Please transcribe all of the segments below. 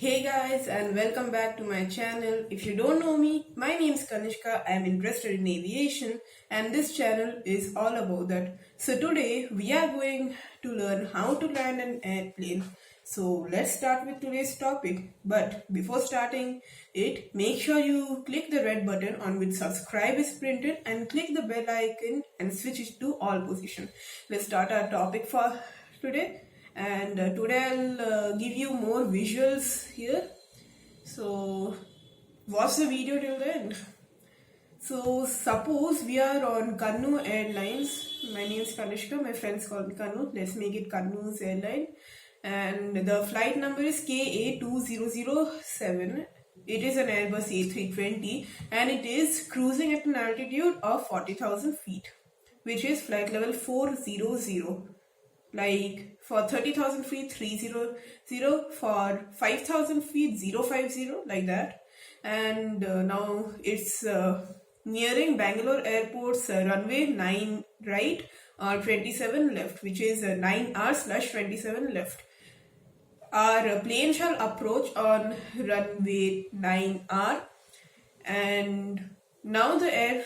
Hey guys, and welcome back to my channel. If you don't know me, my name is Kanishka. I'm interested in aviation and this channel is all about that. So today we are going to learn how to land an airplane. So let's start with today's topic. But before starting it, make sure you click the red button on which subscribe is printed and click the bell icon and switch it to all position. Let's start our topic for today. And today I'll give you more visuals here, so watch the video till the end. So suppose we are on Kannu Airlines. My name is Kanishka, my friends call me Kannu. Let's make it Kannu's airline, and the flight number is KA2007. It is an Airbus A320 and it is cruising at an altitude of 40,000 feet, which is flight level 400. Like for 30,000 feet 300, for 5,000 feet 050, like that. And now it's nearing Bangalore airport's runway 9 right or 27 left, which is 9R/27 left. Our plane shall approach on runway 9R, and now the air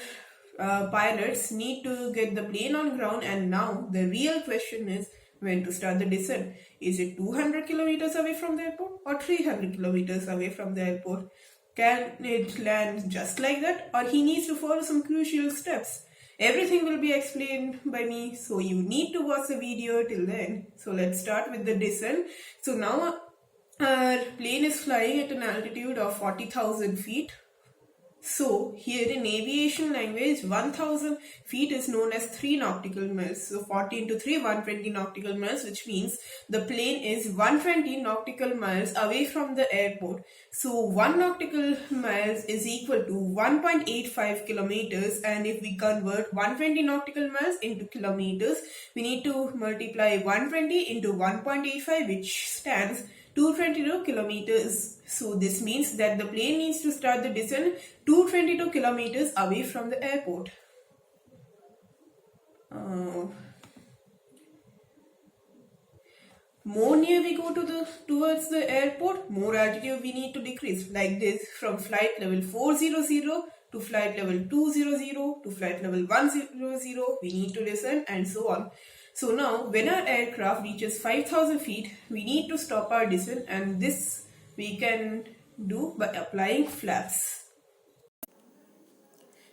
pilots need to get the plane on ground, and now the real question is when to start the descent. Is it 200 kilometers away from the airport or 300 kilometers away from the airport? Can it land just like that, or he needs to follow some crucial steps? Everything will be explained by me, so you need to watch the video till the end. So let's start with the descent. So now our plane is flying at an altitude of 40,000 feet. So here in aviation language, 1000 feet is known as 3 nautical miles. So 40 into 3, 120 nautical miles, which means the plane is 120 nautical miles away from the airport. So 1 nautical miles is equal to 1.85 kilometers, and if we convert 120 nautical miles into kilometers, we need to multiply 120 into 1.85, which stands 222 kilometers. So this means that the plane needs to start the descent 222 kilometers away from the airport. More near we go towards the airport, more altitude we need to decrease. Like this, from flight level 400 to flight level 200 to flight level 100, we need to descend, and so on. So now when our aircraft reaches 5,000 feet, we need to stop our descent, and this we can do by applying flaps.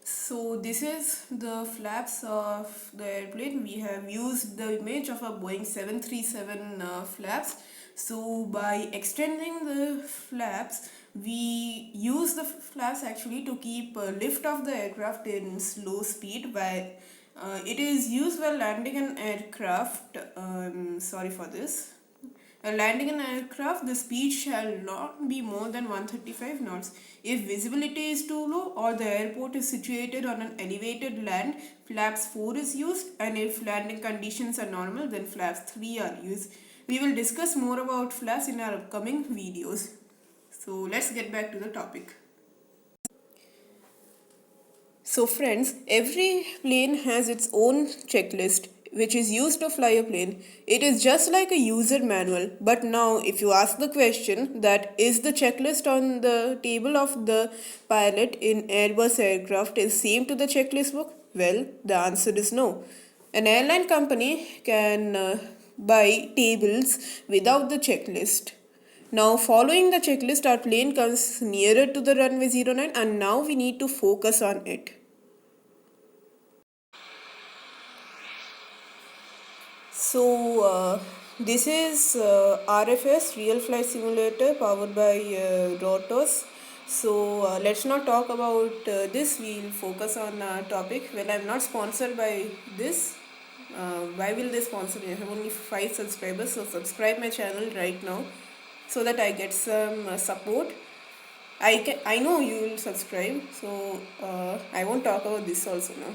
So this is the flaps of the airplane. We have used the image of a Boeing 737 flaps. So by extending the flaps, we use the flaps actually to keep lift of the aircraft in slow speed. By it is used while landing an aircraft. Sorry for this. Landing an aircraft, the speed shall not be more than 135 knots. If visibility is too low or the airport is situated on an elevated land, flaps 4 is used, and if landing conditions are normal, then flaps 3 are used. We will discuss more about flaps in our upcoming videos. So let's get back to the topic. So friends, every plane has its own checklist which is used to fly a plane. It is just like a user manual, but now if you ask the question that is the checklist on the table of the pilot in Airbus aircraft is same to the checklist book? Well, the answer is no. An airline company can buy tables without the checklist. Now following the checklist, our plane comes nearer to the runway 09, and now we need to focus on it. So this is RFS, Real Flight Simulator, powered by rotors. So let's not talk about this. We'll focus on our topic. Well, I'm not sponsored by this. Why will they sponsor me? I have only 5 subscribers, so subscribe my channel right now so that I get some support. I know you will subscribe, so I won't talk about this also now.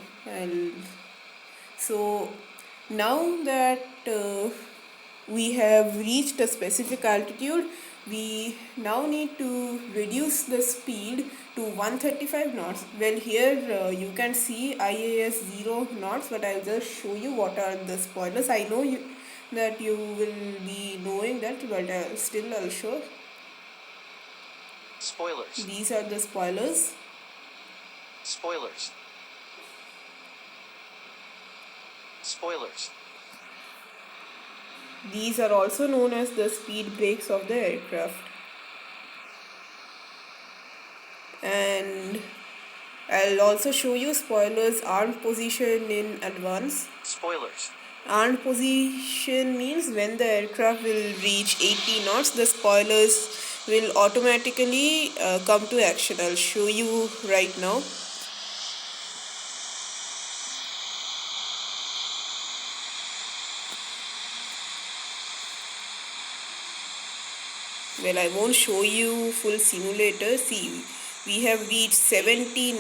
So now that we have reached a specific altitude, we now need to reduce the speed to 135 knots. Well, here you can see IAS 0 knots, but I'll just show you what are the spoilers. I know that you will be knowing that, but still I'll show. Spoilers. These are the spoilers. Spoilers. Spoilers. These are also known as the speed brakes of the aircraft. And I'll also show you spoilers armed position in advance. Spoilers. Armed position means when the aircraft will reach 80 knots, the spoilers will automatically come to action. I'll show you right now. Well, I won't show you full simulator. See, we have reached 79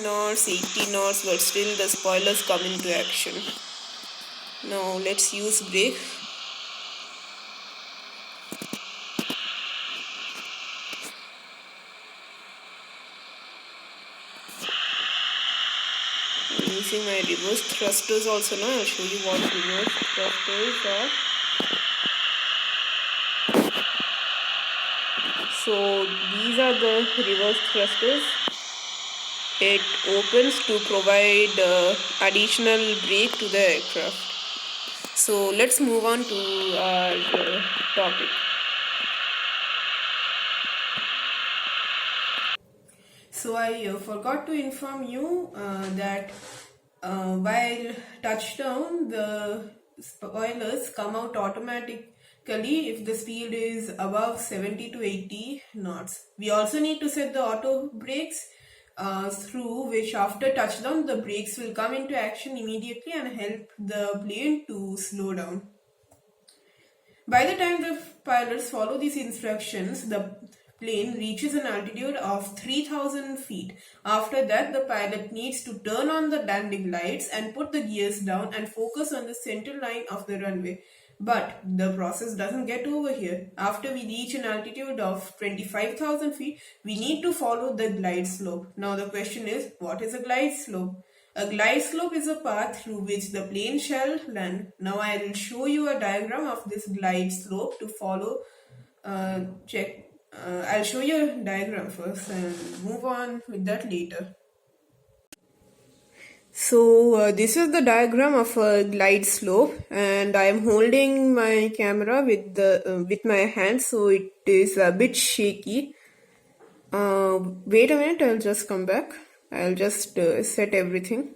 knots, 80 knots, but still the spoilers come into action. Now let's use brake. I'm using my reverse thrusters also now. I'll show you what reverse thrusters are. So these are the reverse thrusters. It opens to provide additional brake to the aircraft. So let's move on to our topic. So I forgot to inform you that while touchdown, the spoilers come out automatically if the speed is above 70 to 80 knots. We also need to set the auto brakes through which after touchdown the brakes will come into action immediately and help the plane to slow down. By the time the pilots follow these instructions, the plane reaches an altitude of 3000 feet. After that, the pilot needs to turn on the landing lights and put the gears down and focus on the center line of the runway. But the process doesn't get over here. After we reach an altitude of 25,000 feet, we need to follow the glide slope. Now the question is, what is a glide slope? A glide slope is a path through which the plane shall land. Now I will show you a diagram of this glide slope to follow. I'll show you a diagram first and move on with that later. So this is the diagram of a glide slope, and I am holding my camera with my hands, so it is a bit shaky. Wait a minute, I'll just come back. I'll just set everything.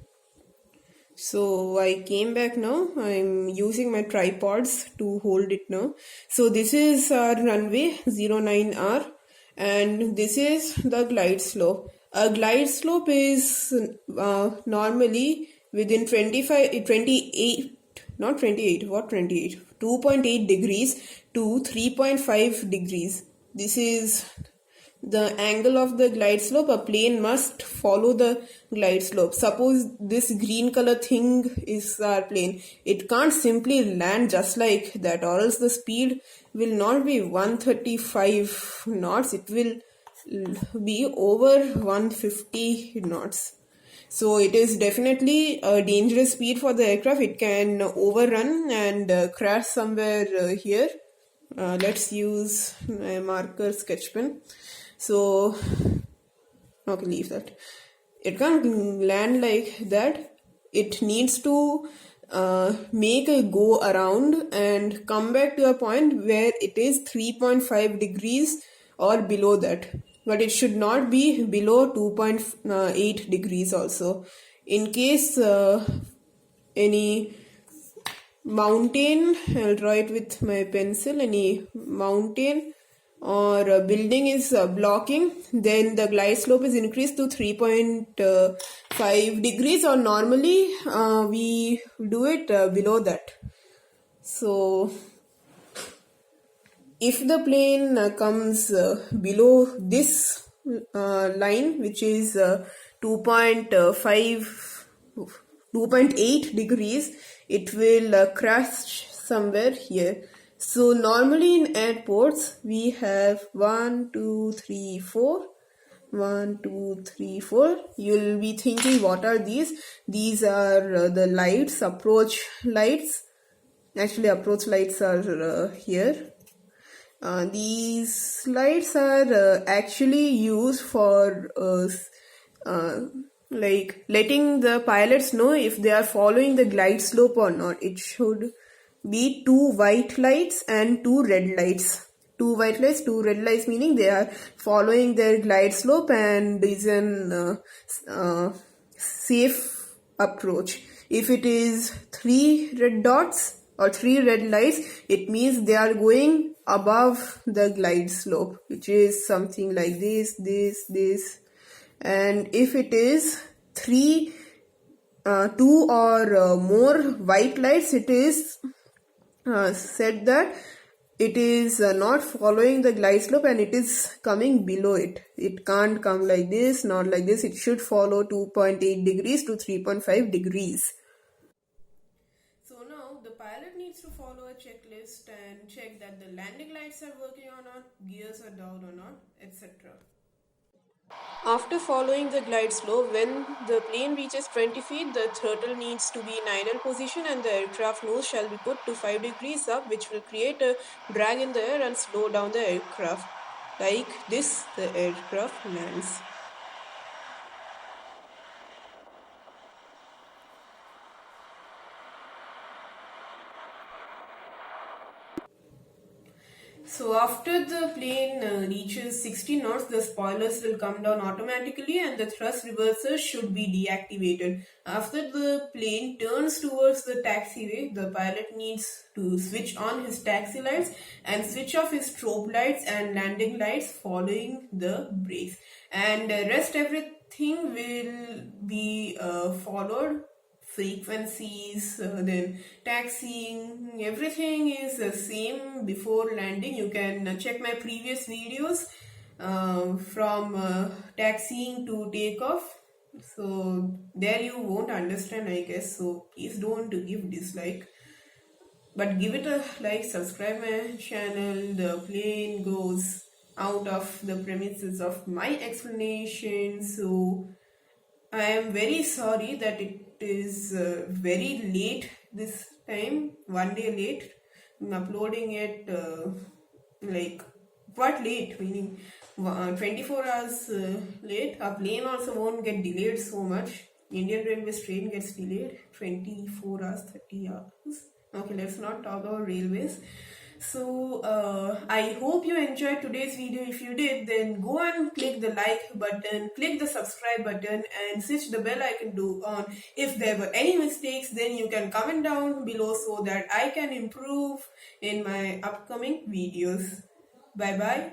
So I came back now. I'm using my tripods to hold it now. So this is our runway 09R, and this is the glide slope. A glide slope is normally within 2.8 degrees to 3.5 degrees. This is the angle of the glide slope. A plane must follow the glide slope. Suppose this green color thing is our plane. It can't simply land just like that, or else the speed will not be 135 knots. It will be over 150 knots. So it is definitely a dangerous speed for the aircraft. It can overrun and crash somewhere here. Let's use my marker sketch pen. So, okay, leave that. It can't land like that. It needs to make a go around and come back to a point where it is 3.5 degrees or below that. But it should not be below 2.8 degrees also. In case any mountain, I'll draw it with my pencil, any mountain or a building is blocking, then the glide slope is increased to 3.5 degrees, or normally we do it below that. So if the plane comes below this line, which is 2.8 degrees, it will crash somewhere here. So normally in airports we have 1, 2, 3, 4. 1, 2, 3, 4. You'll be thinking, what are these? These are the lights, approach lights. Actually, approach lights are here. These lights are actually used for like letting the pilots know if they are following the glide slope or not. It should be two white lights and two red lights. Two white lights, two red lights, meaning they are following their glide slope and is an safe approach. If it is three red dots or three red lights, it means they are going above the glide slope, which is something like this. And if it is two or more white lights, it is said that it is not following the glide slope and it is coming below it. It can't come like this, not like this. It should follow 2.8 degrees to 3.5 degrees. So now the pilot needs to follow a checklist and check that the landing lights are working or not, gears are down or not, etc. After following the glide slope, when the plane reaches 20 feet, the throttle needs to be in idle position and the aircraft nose shall be put to 5 degrees up, which will create a drag in the air and slow down the aircraft. Like this, the aircraft lands. So after the plane reaches 60 knots, the spoilers will come down automatically and the thrust reversers should be deactivated. After the plane turns towards the taxiway, the pilot needs to switch on his taxi lights and switch off his strobe lights and landing lights following the brakes. And rest everything will be followed. Frequencies, then taxiing, everything is the same before landing. You can check my previous videos from taxiing to takeoff. So there you won't understand, I guess. So please don't give dislike, but give it a like, subscribe my channel. The plane goes out of the premises of my explanation. So I am very sorry that it is very late this time, one day late. I'm uploading it like what late, meaning 24 hours late. A plane also won't get delayed so much. Indian Railways train gets delayed 24 hours, 30 hours. Okay, let's not talk about railways. So I hope you enjoyed today's video. If you did, then go and click the like button, click the subscribe button and switch the bell icon to on. If there were any mistakes, then you can comment down below so that I can improve in my upcoming videos. Bye bye.